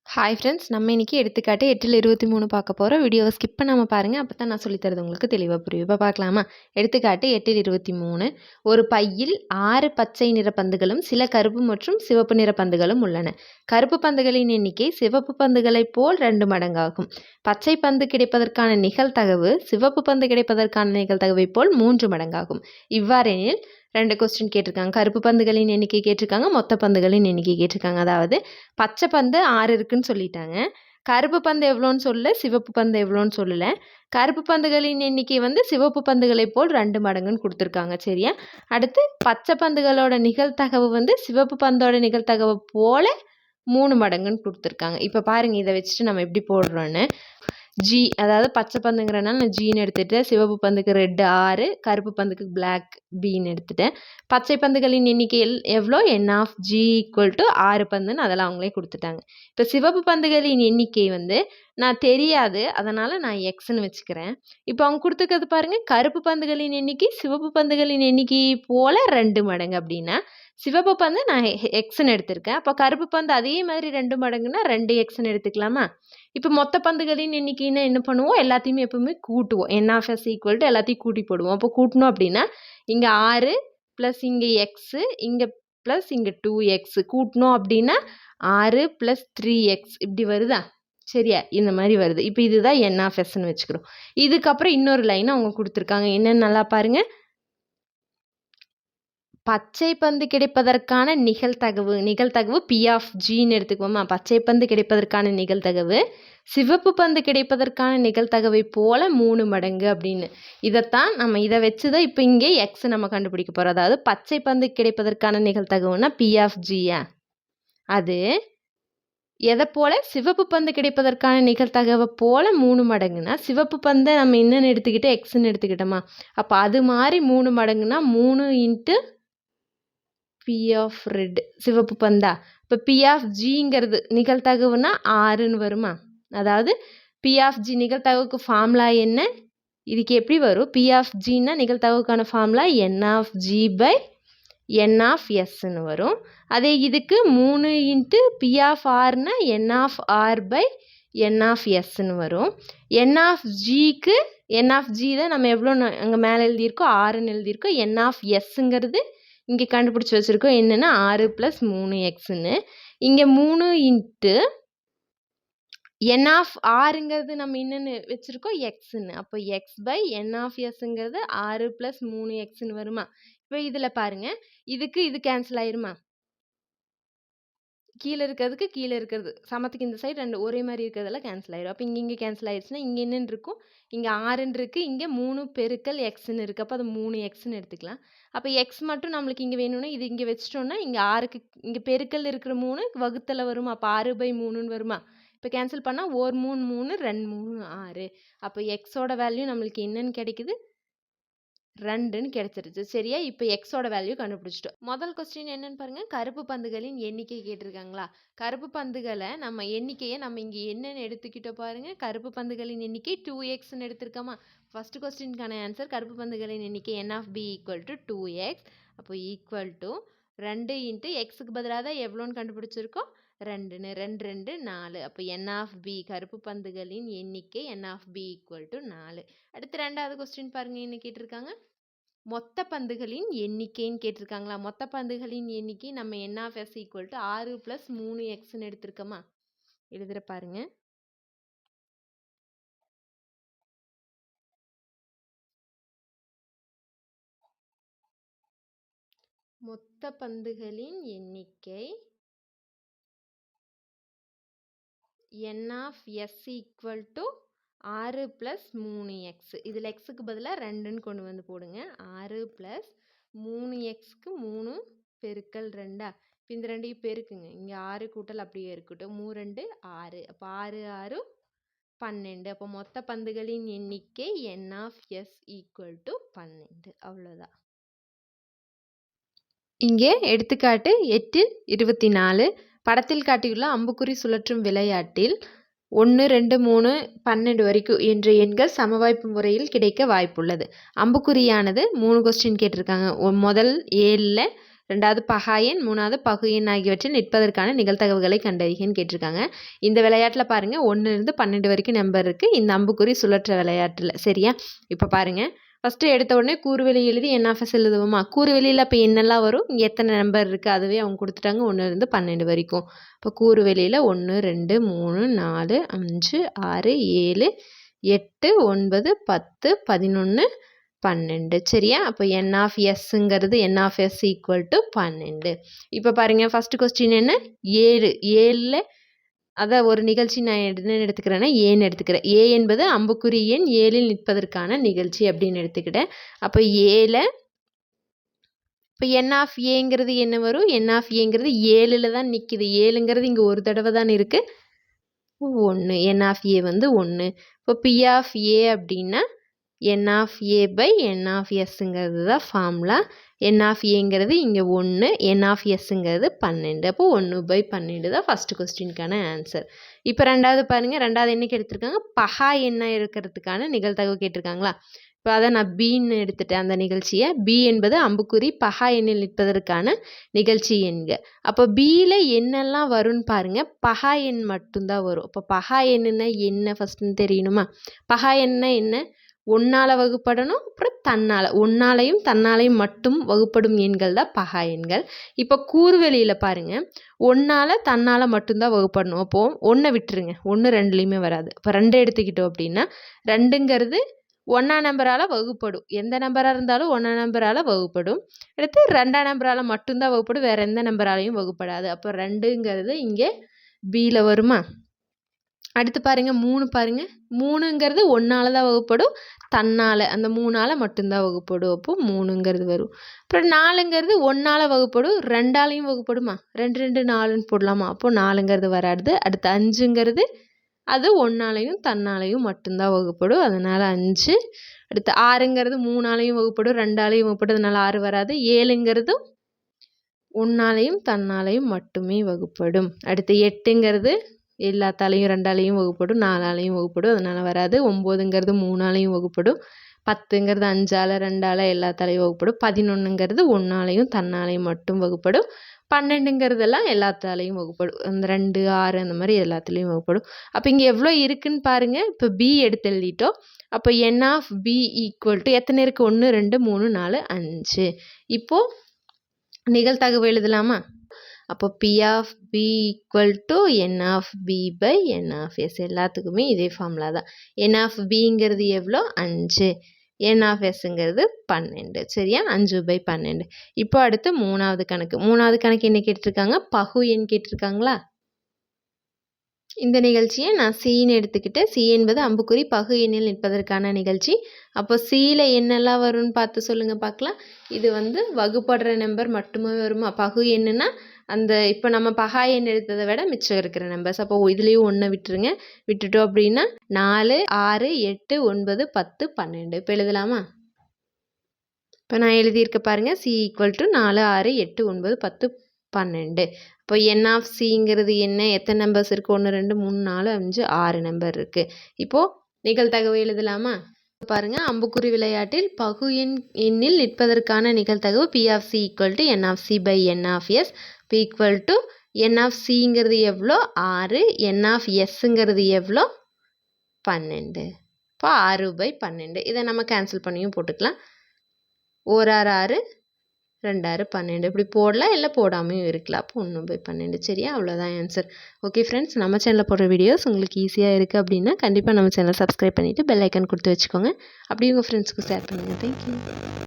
Hi friends, நம்ம இன்றைக்கி எடுத்துக்காட்டு 8/23 பார்க்க போகிறோம். வீடியோவை ஸ்கிப் பண்ணாமல் பாருங்கள், அப்போ தான் நான் சொல்லித்தரது உங்களுக்கு தெளிவாக புரியும். இப்போ பார்க்கலாமா? எடுத்துக்காட்டு 8/23. ஒரு பையில் 6 பச்சை நிற பந்துகளும் சில கருப்பு மற்றும் சிவப்பு நிற பந்துகளும் உள்ளன. கருப்பு பந்துகளின் எண்ணிக்கை சிவப்பு பந்துகளைப் போல் 2 மடங்காகும். பச்சை பந்து கிடைப்பதற்கான நிகழ்தகவு சிவப்பு பந்து கிடைப்பதற்கான நிகழ்தகவைப் போல் 3 மடங்காகும். இவ்வாறெனில் 2 கொஸ்டின் கேட்டிருக்காங்க. கருப்பு பந்துகளின் எண்ணிக்கை கேட்டிருக்காங்க, மொத்த பந்துகளின் எண்ணிக்கை கேட்டிருக்காங்க. அதாவது பச்சை பந்து 6 இருக்குன்னு சொல்லிட்டாங்க. கருப்பு பந்து எவ்வளோன்னு சொல்லல, சிவப்பு பந்து எவ்வளோன்னு சொல்லலை. கருப்பு பந்துகளின் எண்ணிக்கை சிவப்பு பந்துகளைப் போல் 2 மடங்குன்னு கொடுத்துருக்காங்க. சரியா? அடுத்து பச்சை பந்துகளோட நிகழ்தகவு சிவப்பு பந்தோட நிகழ்தகவை போல 3 மடங்குன்னு கொடுத்துருக்காங்க. இப்போ பாருங்கள், இதை வச்சுட்டு நம்ம எப்படி போடுறோன்னு. ஜி, அதாவது பச்சை பந்துங்கிறனால நான் ஜின்னு எடுத்துகிட்டேன். சிவப்பு பந்துக்கு ரெட் 6, கருப்பு பந்துக்கு பிளாக் பின்னு எடுத்துட்டேன். பச்சை பந்துகளின் எண்ணிக்கை எவ்வளோ? என் ஆஃப் ஜி ஈக்குவல் டு 6 பந்துன்னு அதெல்லாம் அவங்களே கொடுத்துட்டாங்க. இப்போ சிவப்பு பந்துகளின் எண்ணிக்கை நான் தெரியாது, அதனால் நான் எக்ஸ்ன்னு வச்சுக்கிறேன். இப்போ அவங்க கொடுத்துருக்கிறது பாருங்கள், கருப்பு பந்துகளின் எண்ணிக்கை சிவப்பு பந்துகளின் எண்ணிக்கை போல் 2 மடங்கு அப்படின்னா சிவப்பு பந்து நான் எக்ஸ்ன்னு எடுத்திருக்கேன். அப்போ கருப்பு பந்து அதே மாதிரி 2 மடங்குன்னா 2 எக்ஸ்ன்னு எடுத்துக்கலாமா? இப்போ மொத்த பந்துகளின் எண்ணிக்கைன்னா என்ன பண்ணுவோம்? எல்லாத்தையுமே எப்பவுமே கூட்டுவோம். என் ஆஃப் எஸ் ஈக்குவல் டு எல்லாத்தையும் கூட்டி போடுவோம். அப்போ கூட்டணும் அப்படின்னா இங்கே 6 ப்ளஸ் இங்கே எக்ஸு, இங்கே ப்ளஸ் இங்கே 2x கூட்டணும் அப்படின்னா 6 + 3x இப்படி வருதா? சரியா? இந்த மாதிரி வருது. இப்போ இதுதான் என் ஆஃப் எஸ்ன்னு வச்சுக்கிறோம். இதுக்கப்புறம் இன்னொரு லைன் அவங்க கொடுத்துருக்காங்க. என்னன்னு நல்லா பாருங்கள். பச்சை பந்து கிடைப்பதற்கான நிகழ்தகவு பி ஆஃப் ஜின்னு எடுத்துக்குவோமா? பச்சை பந்து கிடைப்பதற்கான நிகழ்தகவு சிவப்பு பந்து கிடைப்பதற்கான நிகழ்தகவை போல 3 மடங்கு அப்படின்னு. இதைத்தான் நம்ம இதை வச்சு தான் இப்போ இங்கே எக்ஸ் நம்ம கண்டுபிடிக்க போகிறோம். அதாவது பச்சை பந்து கிடைப்பதற்கான நிகழ்தகவுனா பி ஆஃப் ஜியா, அது எதை போல? சிவப்பு பந்து கிடைப்பதற்கான நிகழ்தகவை போல 3 மடங்குனா சிவப்பு பந்தை நம்ம என்னன்னு எடுத்துக்கிட்டு எக்ஸ்ன்னு எடுத்துக்கிட்டோமா? அப்போ அது மாதிரி 3 மடங்குனா 3 இன்ட்டு பி ஆஃப் ரெட் சிவப்பு பந்தா. இப்போ பி ஆஃப் ஜிங்கிறது நிகழ்தகவுனா 6ன்னு வருமா? அதாவது பி ஆஃப் ஜி நிகழ்தகவுக்கு ஃபார்முலா என்ன? இதுக்கு எப்படி வரும்? பி ஆஃப் ஜின்னா நிகழ்தகவுக்கான formula N of G by N of எஸ்ன்னு வரும். அதே இதுக்கு 3 இன்ட்டு பி ஆஃப் ஆர்னா N of R by N of எஸ்ன்னு வரும். என் ஆஃப் ஜிக்கு என் ஆஃப் ஜி தான் நம்ம எவ்வளோ அங்கே மேலே எழுதியிருக்கோம், 6ன்னு எழுதியிருக்கோம். என் ஆஃப் எஸ்ஸுங்கிறது இங்கே கண்டுபிடிச்சி வச்சுருக்கோம். என்னென்னா 6 + 3xன்னு. இங்கே 3 இன்ட்டு என் ஆஃப் ஆருங்கிறது நம்ம என்னென்னு வச்சுருக்கோம், எக்ஸுன்னு. அப்போ எக்ஸ் பை என் ஆஃப் எஸ்ஸுங்கிறது 6 + 3xன்னு வருமா? இப்போ இதில் பாருங்கள், இதுக்கு இது கேன்சல் ஆயிருமா? கீழே இருக்கிறதுக்கு கீழே இருக்கிறது சமத்துக்கு இந்த சைடு 2 ஒரே மாதிரி இருக்கிறதெல்லாம் கேன்சல் ஆயிடும். அப்போ இங்கே கேன்சல் ஆயிடுச்சுன்னா இங்கே என்னென்னு இருக்கும்? இங்கே 6ன்னு இருக்குது, இங்கே 3 பெருக்கல் எக்ஸ்ன்னு இருக்குது. அப்போ அது 3xன்னு எடுத்துக்கலாம். அப்போ எக்ஸ் மட்டும் நம்மளுக்கு இங்கே வேணும்னா இது இங்கே வச்சிட்டோம்னா இங்கே 6க்கு இங்கே பெருக்கல் இருக்கிற 3 வகுத்தல வருமா? அப்போ 6/3ன்னு வருமா? இப்போ கேன்சல் பண்ணால் 1 3 3 2 3 6. அப்போ எக்ஸோட வேல்யூ நம்மளுக்கு என்னன்னு கிடைக்குது? 2ன்னு கிடைச்சிருச்சு. சரியா? இப்போ எக்ஸோட வேல்யூ கண்டுபிடிச்சிட்டோம். முதல் கொஸ்டின் என்னன்னு பாருங்க, கருப்பு பந்துகளின் எண்ணிக்கை கேட்டிருக்காங்களா? கருப்பு பந்துகளை நம்ம எண்ணிக்கையை நம்ம இங்கே என்னன்னு எடுத்துக்கிட்டோம் பாருங்க. கருப்பு பந்துகளின் எண்ணிக்கை 2xன்னு எடுத்திருக்கோமா? ஃபர்ஸ்ட் கொஸ்டினுக்கான ஆன்சர் கருப்பு பந்துகளின் எண்ணிக்கை n of b equal to 2x. அப்போ ஈக்குவல் டு 2 இன்ட்டு எக்ஸுக்கு பதிலாக தான் எவ்வளோன்னு கண்டுபிடிச்சிருக்கோம், 2ன்னு. 2 2 4. அப்போ n ஆஃப் b கருப்பு பந்துகளின் எண்ணிக்கை n of b equal to 4. அடுத்து ரெண்டாவது கொஸ்டின் பாருங்க, என்ன கேட்டிருக்காங்க? மொத்த பந்துகளின் எண்ணிக்கைன்னு கேட்டிருக்காங்களா? மொத்த பந்துகளின் எண்ணிக்கை நம்ம n of s equal to 6 + 3xன்னு எடுத்திருக்கோமா? எழுதுற பாருங்க. மொத்த பந்துகளின் எண்ணிக்கை n of s equal to 6 + 3x. இதில் எக்ஸுக்கு பதிலாக 2ன்னு கொண்டு வந்து போடுங்க. 6 + 3xக்கு 3 பெருக்கல் 2. இப்போ இந்த 2ஐயும் பெருக்குங்க. இங்கே 6 கூட்டல் அப்படியே இருக்கட்டும். 3 2 6. அப்போ 6 6 12. அப்போ மொத்த பந்துகளின் எண்ணிக்கை n of s equal to 12. அவ்வளோதான். இங்கே எடுத்துக்காட்டு 8/24. படத்தில் காட்டியுள்ள அம்புக்குறி சுழற்றும் விளையாட்டில் 1 2 3 12 வரைக்கும் என்ற எண்கள் சமவாய்ப்பு முறையில் கிடைக்க வாய்ப்புள்ளது. அம்புக்குறியானது 3 கொஸ்டின் கேட்டிருக்காங்க. முதல் 7ல் 2வது பகா எண், 3வது பகு எண் ஆகியவற்றில் நிற்பதற்கான நிகழ்தகவுகளை கண்டறிகன்னு கேட்டிருக்காங்க. இந்த விளையாட்டில் பாருங்கள் 1லிருந்து 12 வரைக்கும் நம்பர் இருக்குது இந்த அம்புக்குறி சுழற்ற விளையாட்டில். சரியா? இப்போ பாருங்கள் ஃபஸ்ட்டு எடுத்த உடனே கூறுவெளி எழுதி என்எஃப்எஸ் எழுதுவோமா? கூறுவெளியில் இப்போ என்னெல்லாம் வரும், இங்கே எத்தனை நம்பர் இருக்குது அதுவே அவங்க கொடுத்துட்டாங்க 1லிருந்து 12 வரைக்கும். இப்போ கூறுவெளியில் 1 2 3 4 5 6 7 8 9 10 11 12. சரியா? அப்போ என் ஆஃப் எஸ்ங்கிறது N of S equal to 12. இப்போ பாருங்கள் ஃபஸ்ட்டு கொஸ்டின் என்ன 7 7ல் அதை ஒரு நிகழ்ச்சி நான் என்ன எடுத்துக்கிறேன்னா ஏன்னு எடுத்துக்கிறேன். ஏ என்பது அம்புக்குறி எண் 7ல் நிற்பதற்கான நிகழ்ச்சி அப்படின்னு எடுத்துக்கிட்டேன். அப்போ ஏல இப்போ என் ஆஃப் ஏங்கிறது என்ன வரும், என் ஆஃப் ஏங்கிறது 7ல் தான் நிற்கிது. 7ங்கிறது இங்கே ஒரு தடவை தான் இருக்குது 1. என் ஆஃப் ஏ வந்து 1. இப்போ பி ஆஃப் ஏ அப்படின்னா N of A by N of எஸ்ங்கிறது தான் ஃபார்முலா. என் ஆஃப் ஏங்கிறது இங்கே 1, என் ஆஃப் எஸ்ங்கிறது 12. அப்போ 1/12 தான் ஃபஸ்ட்டு கொஸ்டினுக்கான ஆன்சர். இப்போ 2வது பாருங்கள், 2வது என்னைக்கு எடுத்திருக்காங்க, பகா எண்ணாக இருக்கிறதுக்கான நிகழ்தகவு கேட்டிருக்காங்களா? இப்போ அதை நான் பின்னு எடுத்துட்டேன் அந்த நிகழ்ச்சியை. பி என்பது அம்புக்குறி பகா எண்ணில் நிற்பதற்கான நிகழ்ச்சி எண்க. அப்போ பியில் என்னெல்லாம் வரும்னு பாருங்கள், பகா எண் மட்டும்தான் வரும். அப்போ பகா எண்ணுன்னா என்ன ஃபஸ்ட்டுன்னு தெரியணுமா? பகா எண்ணா என்ன, 1ஆல் வகுப்படணும், அப்புறம் தன்னால், 1ஆலையும் தன்னாலையும் மட்டும் வகுப்படும் எண்கள் தான் பகா எண்கள். இப்போ கூறுவெளியில் பாருங்கள் 1ஆல் தன்னால் மட்டும்தான் வகுப்படணும். அப்போது 1 விட்டுருங்க, 1 2லேயுமே வராது. இப்போ 2 எடுத்துக்கிட்டோம் அப்படின்னா 2ங்கிறது 1ஆம் நம்பரால் வகுப்படும். எந்த நம்பராக இருந்தாலும் 1ஆம் நம்பரால் வகுப்படும். அடுத்து 2ஆம் நம்பரால் மட்டும்தான் வகுப்படும், வேறு எந்த நம்பராலையும் வகுப்படாது. அப்போ 2ங்கிறது இங்கே பியில் வருமா? அடுத்து பாருங்கள் 3 பாருங்கள், 3ங்கிறது 1ஆல் தான் வகுப்படும், தன்னால் அந்த 3ஆல் மட்டும்தான் வகுப்படும். அப்போது 3ங்கிறது வரும். அப்புறம் 4ங்கிறது 1ஆல் வகுப்படும், 2ஆலையும் வகுப்படுமா? 2 2 4ன்னு போடலாமா? அப்போது 4ங்கிறது வராது. அடுத்து 5ங்கிறது அது 1ஆலையும் தன்னாலையும் மட்டும்தான் வகுப்படும், அதனால் 5. அடுத்து 6ங்கிறது 3ஆலையும் வகுப்படும், 2ஆலையும் வகுப்படும், அதனால் 6 வராது. 7ங்கிறதும் 1ஆலையும் தன்னாலையும் மட்டுமே வகுப்படும். அடுத்து 8ங்கிறது எல்லாத்தாலையும் 2ஆலையும் வகுப்படும், 4ஆலையும் வகுப்படும், அதனால் வராது. 9ங்கிறது 3ஆலையும் வகுப்படும், 10ங்கிறது 5ஆல் 2ஆல் எல்லாத்தாலையும் வகுப்படும், 11ங்கிறது 1ஆலையும் தன்னாலையும் மட்டும் வகுப்படும், 12ங்கிறதெல்லாம் எல்லாத்தாலையும் வகுப்படும். அந்த 2 6 அந்த மாதிரி எல்லாத்துலேயும் வகுப்படும். அப்போ இங்கே எவ்வளோ இருக்குன்னு பாருங்கள். இப்போ பி எடுத்து எழுதிட்டோம். அப்போ N of P equal to எத்தனை இருக்குது, 1 2 3 4 5. இப்போது நிகழ்தகவு எழுதலாமா? அப்போ P of P equal to N of P by N of S. எல்லாத்துக்குமே இதே ஃபார்முலா தான். என் ஆஃப் பிங்கிறது எவ்வளோ, 5. என் ஆஃப் எஸ்ங்கிறது 12. சரியா? 5/12. இப்போ அடுத்து 3வது கணக்கு. 3வது கணக்கு என்ன கேட்டிருக்காங்க, பகு எண் கேட்டிருக்காங்களா? இந்த நிகழ்ச்சியை நான் சின்னு எடுத்துக்கிட்டு, சி என்பது அம்புக்குறி பகு எண்ணில் நிற்பதற்கான நிகழ்ச்சி. அப்போ சியில் என்னெல்லாம் வரும்னு பார்த்து சொல்லுங்கள் பார்க்கலாம். இது வந்து வகுப்படுற நம்பர் மட்டுமே வருமா? பகு எண்ணுன்னா அந்த இப்போ நம்ம பகா எண் எடுத்ததை விட மிச்சம் இருக்கிற நம்பர்ஸ். அப்போ இதுலேயும் 1 விட்டுருங்க. விட்டுட்டோம் அப்படின்னா 4 6 8 9 10 12. இப்போ எழுதலாமா? இப்போ நான் எழுதியிருக்க பாருங்கள், சி ஈக்குவல் டு 4 6 8 9 10 12. இப்போ என் ஆஃப் சிங்கிறது என்ன, எத்தனை நம்பர்ஸ் இருக்குது, 1 2 3 4 5 6 நம்பர் இருக்குது. இப்போது நிகழ்தகவு எழுதலாமா? பாருங்கள், அம்புக்குறி விளையாட்டில் பகு எண்ணில் நிற்பதற்கான நிகழ்தகவு P of C equal to N of C by N of S. P equal to N of சிங்கிறது எவ்வளோ, 6. என் ஆஃப் எஸ்ங்கிறது எவ்வளோ, 12. இப்போ 6/12. இதை நம்ம கேன்சல் பண்ணியும் போட்டுக்கலாம். 1 6 6 2 6 12 இப்படி போடலாம், இல்லை போடாமையும் இருக்கலாம். அப்போ 1/12. சரியா? அவ்வளோதான் ஆன்சர். ஓகே ஃப்ரெண்ட்ஸ், நம்ம சேனலில் போடுற வீடியோஸ் உங்களுக்கு ஈஸியாக இருக்குது அப்படின்னா கண்டிப்பாக நம்ம சேனலை சப்ஸ்கிரைப் பண்ணிவிட்டு பெல் ஐக்கன் கொடுத்து வச்சுக்கோங்க. அப்படியே உங்கள் ஃப்ரெண்ட்ஸ்க்கு ஷேர் பண்ணுங்கள். தேங்க்யூ.